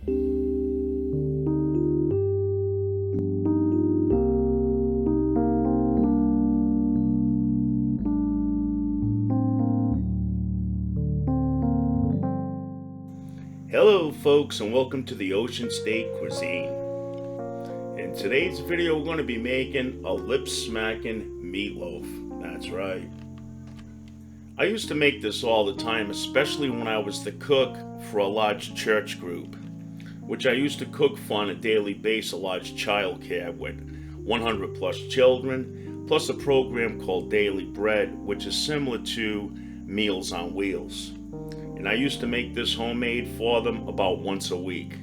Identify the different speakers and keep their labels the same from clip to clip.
Speaker 1: Hello folks, and welcome to the OceanState Cuisine. In today's video we're going to be making a lip-smacking meatloaf. That's right. I used to make this all the time, especially when I was the cook for a large church group, which I used to cook for on a daily basis, a large child care with 100 plus children, plus a program called Daily Bread, which is similar to Meals on Wheels. And I used to make this homemade for them about once a week,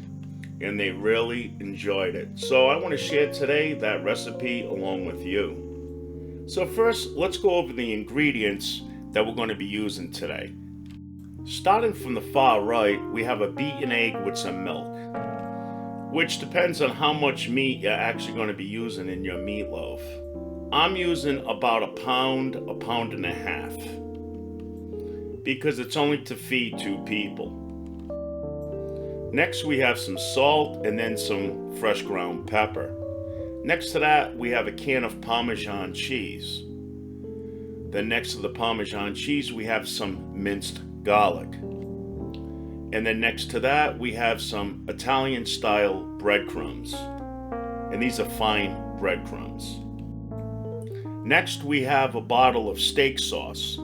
Speaker 1: and they really enjoyed it. So I want to share today that recipe along with you. So first, let's go over the ingredients that we're going to be using today. Starting from the far right, we have a beaten egg with some milk, which depends on how much meat you're actually going to be using in your meatloaf. I'm using about a pound and a half, because it's only to feed 2 people. Next we have some salt and then some fresh ground pepper. Next to that we have a can of Parmesan cheese. Then next to the Parmesan cheese we have some minced garlic. And then next to that we have some Italian style breadcrumbs. And these are fine breadcrumbs. Next we have a bottle of steak sauce.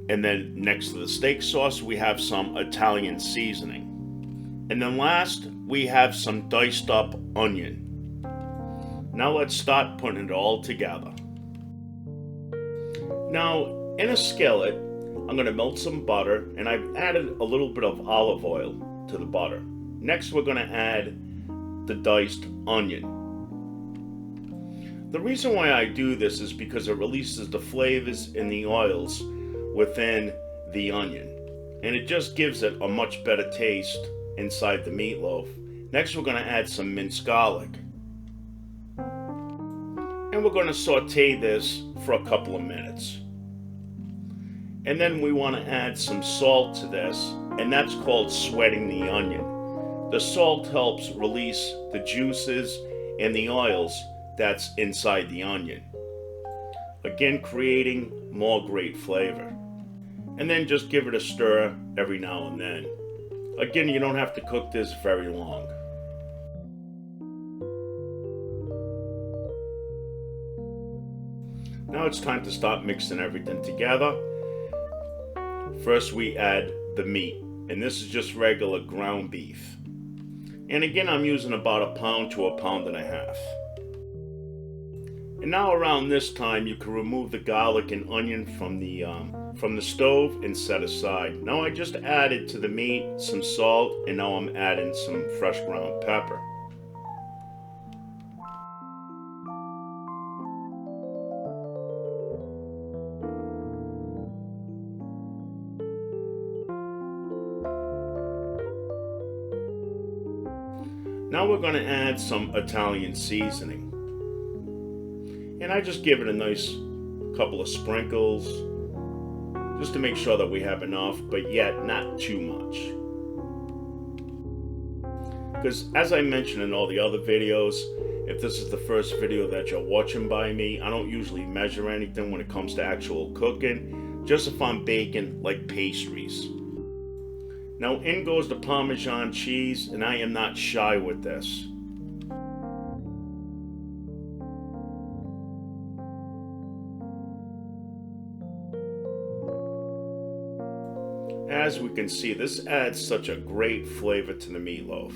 Speaker 1: And then next to the steak sauce, we have some Italian seasoning. And then last, we have some diced up onion. Now let's start putting it all together. Now, in a skillet, I'm going to melt some butter, and I've added a little bit of olive oil to the butter. Next, we're going to add the diced onion. The reason why I do this is because it releases the flavors in the oils within the onion, and it just gives it a much better taste inside the meatloaf. Next we're going to add some minced garlic, and we're going to saute this for a couple of minutes. And then we want to add some salt to this, and that's called sweating the onion. The salt helps release the juices and the oils that's inside the onion, again creating more great flavor. And then just give it a stir every now and then. Again, you don't have to cook this very long. Now it's time to start mixing everything together. First we add the meat, and this is just regular ground beef. And again, I'm using about a pound to a pound and a half. And now around this time, you can remove the garlic and onion from the stove and set aside. Now I just added to the meat some salt, and now I'm adding some fresh ground pepper. Now we're going to add some Italian seasoning. And I just give it a nice couple of sprinkles, just to make sure that we have enough, but yet not too much. Because as I mentioned in all the other videos, if this is the first video that you're watching by me, I don't usually measure anything when it comes to actual cooking, just if I'm baking like pastries. Now in goes the Parmesan cheese, and I am not shy with this. As we can see, this adds such a great flavor to the meatloaf.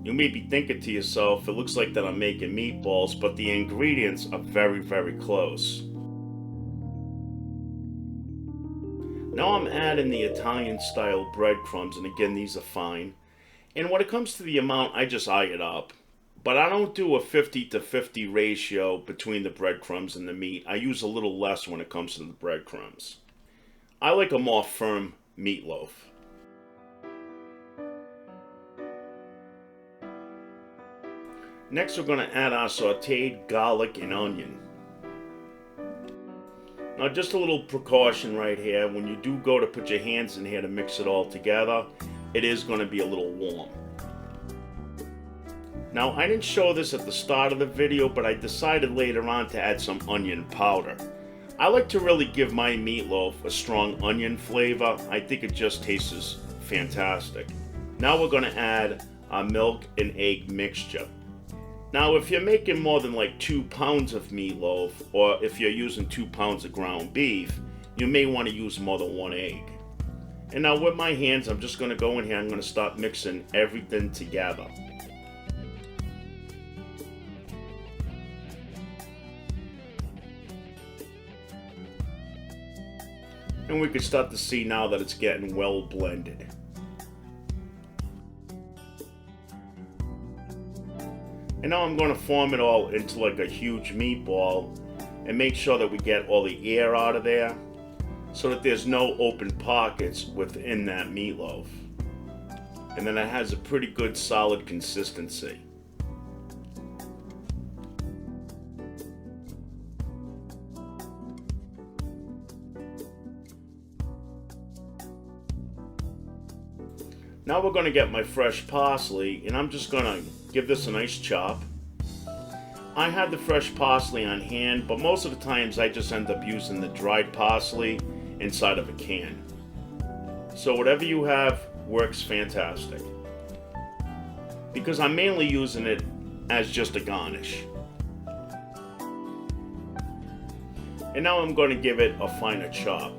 Speaker 1: You may be thinking to yourself, it looks like that I'm making meatballs, but the ingredients are very, very close. Now I'm adding the Italian style breadcrumbs, and again, these are fine. And when it comes to the amount, I just eye it up. But I don't do a 50-50 ratio between the breadcrumbs and the meat. I use a little less when it comes to the breadcrumbs. I like a more firm meatloaf. Next we're going to add our sauteed garlic and onion. Now just a little precaution right here, when you do go to put your hands in here to mix it all together, it is going to be a little warm. Now, I didn't show this at the start of the video, but I decided later on to add some onion powder. I like to really give my meatloaf a strong onion flavor. I think it just tastes fantastic. Now we're going to add our milk and egg mixture. Now, if you're making more than like 2 pounds of meatloaf, or if you're using 2 pounds of ground beef, you may want to use more than 1 egg. And now with my hands, I'm just going to go in here, I'm going to start mixing everything together. And we can start to see now that it's getting well blended. And now I'm going to form it all into like a huge meatball and make sure that we get all the air out of there so that there's no open pockets within that meatloaf. And then it has a pretty good solid consistency. Now we're going to get my fresh parsley, and I'm just going to give this a nice chop. I had the fresh parsley on hand, but most of the times I just end up using the dried parsley inside of a can. So whatever you have works fantastic. Because I'm mainly using it as just a garnish. And now I'm going to give it a finer chop.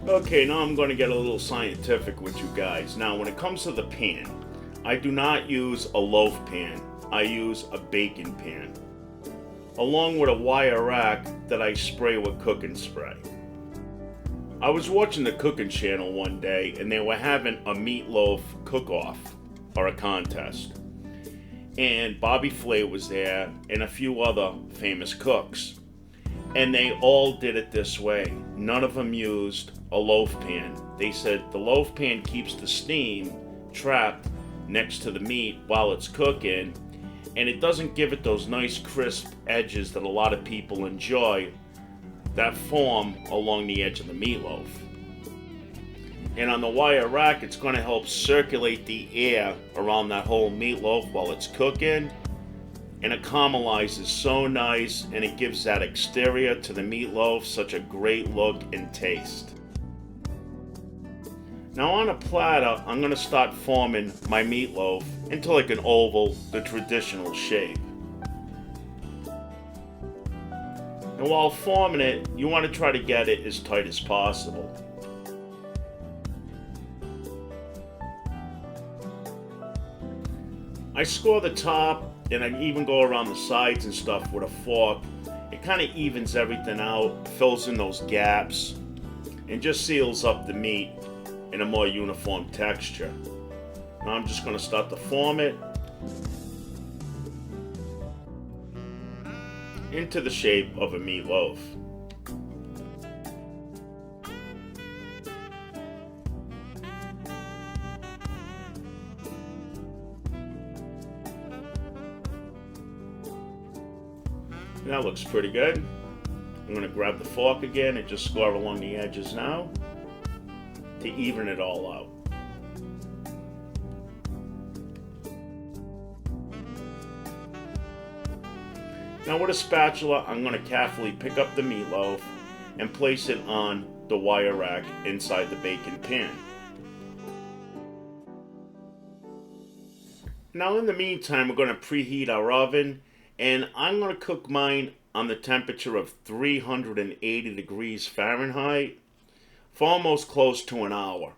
Speaker 1: Okay, now I'm going to get a little scientific with you guys. Now, when it comes to the pan, I do not use a loaf pan. I use a baking pan, along with a wire rack that I spray with cooking spray. I was watching the cooking channel one day, and they were having a meatloaf cook-off, or a contest. And Bobby Flay was there, and a few other famous cooks. And they all did it this way. None of them used a loaf pan. They said the loaf pan keeps the steam trapped next to the meat while it's cooking, and it doesn't give it those nice crisp edges that a lot of people enjoy that form along the edge of the meatloaf. And on the wire rack, it's going to help circulate the air around that whole meatloaf while it's cooking. And it caramelizes so nice, and it gives that exterior to the meatloaf such a great look and taste. Now on a platter, I'm going to start forming my meatloaf into like an oval, the traditional shape. And while forming it, you want to try to get it as tight as possible. I score the top, and I even go around the sides and stuff with a fork. It kind of evens everything out, fills in those gaps, and just seals up the meat in a more uniform texture. Now I'm just going to start to form it into the shape of a meatloaf. That looks pretty good. I'm going to grab the fork again and just score along the edges now to even it all out. Now with a spatula, I'm going to carefully pick up the meatloaf and place it on the wire rack inside the baking pan. Now in the meantime, we're going to preheat our oven, and I'm going to cook mine on the temperature of 380 degrees Fahrenheit for almost close to an hour.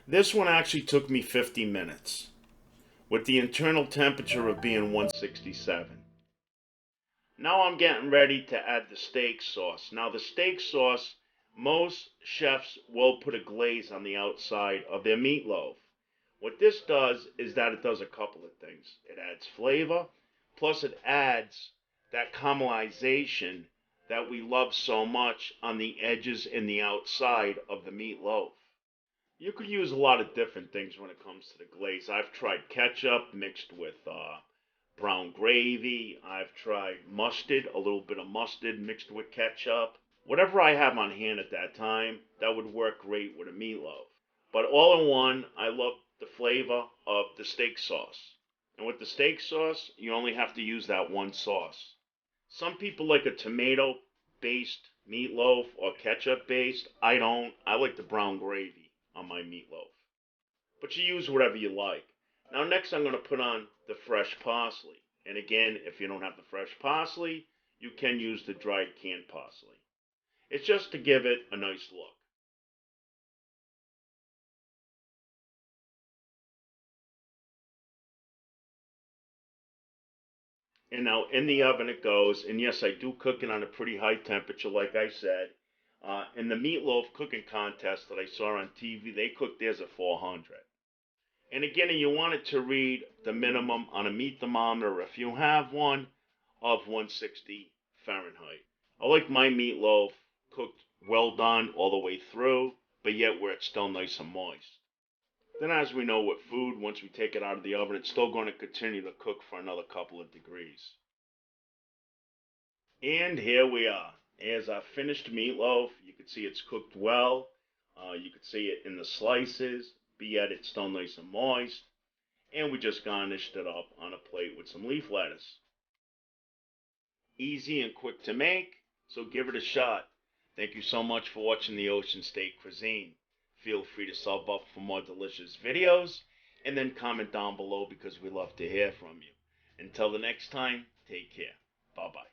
Speaker 1: This one actually took me 50 minutes, with the internal temperature of being 167. Now I'm getting ready to add the steak sauce. Now the steak sauce, most chefs will put a glaze on the outside of their meatloaf. What this does is that it does a couple of things. It adds flavor, plus it adds that caramelization that we love so much on the edges and the outside of the meatloaf. You could use a lot of different things when it comes to the glaze. I've tried ketchup mixed with brown gravy. I've tried mustard, a little bit of mustard mixed with ketchup. Whatever I have on hand at that time, that would work great with a meatloaf. But all in one, I love the flavor of the steak sauce. And with the steak sauce, you only have to use that one sauce. Some people like a tomato based meatloaf or ketchup based. I don't. I like the brown gravy on my meatloaf. But you use whatever you like. Now, next, I'm going to put on the fresh parsley. And again, if you don't have the fresh parsley, you can use the dried canned parsley. It's just to give it a nice look. And now in the oven it goes. And yes, I do cook it on a pretty high temperature, like I said. In the meatloaf cooking contest that I saw on TV, they cooked theirs at 400. And again, you want it to read the minimum on a meat thermometer, if you have one, of 160 Fahrenheit. I like my meatloaf cooked well done all the way through, but yet where it's still nice and moist. Then, as we know with food, once we take it out of the oven, it's still going to continue to cook for another couple of degrees. And here we are. Here's our finished meatloaf. You can see it's cooked well. You can see it in the slices, but yet it's still nice and moist. And we just garnished it up on a plate with some leaf lettuce. Easy and quick to make, so give it a shot. Thank you so much for watching the OceanState Cuisine. Feel free to sub up for more delicious videos, and then comment down below because we love to hear from you. Until the next time, take care. Bye-bye.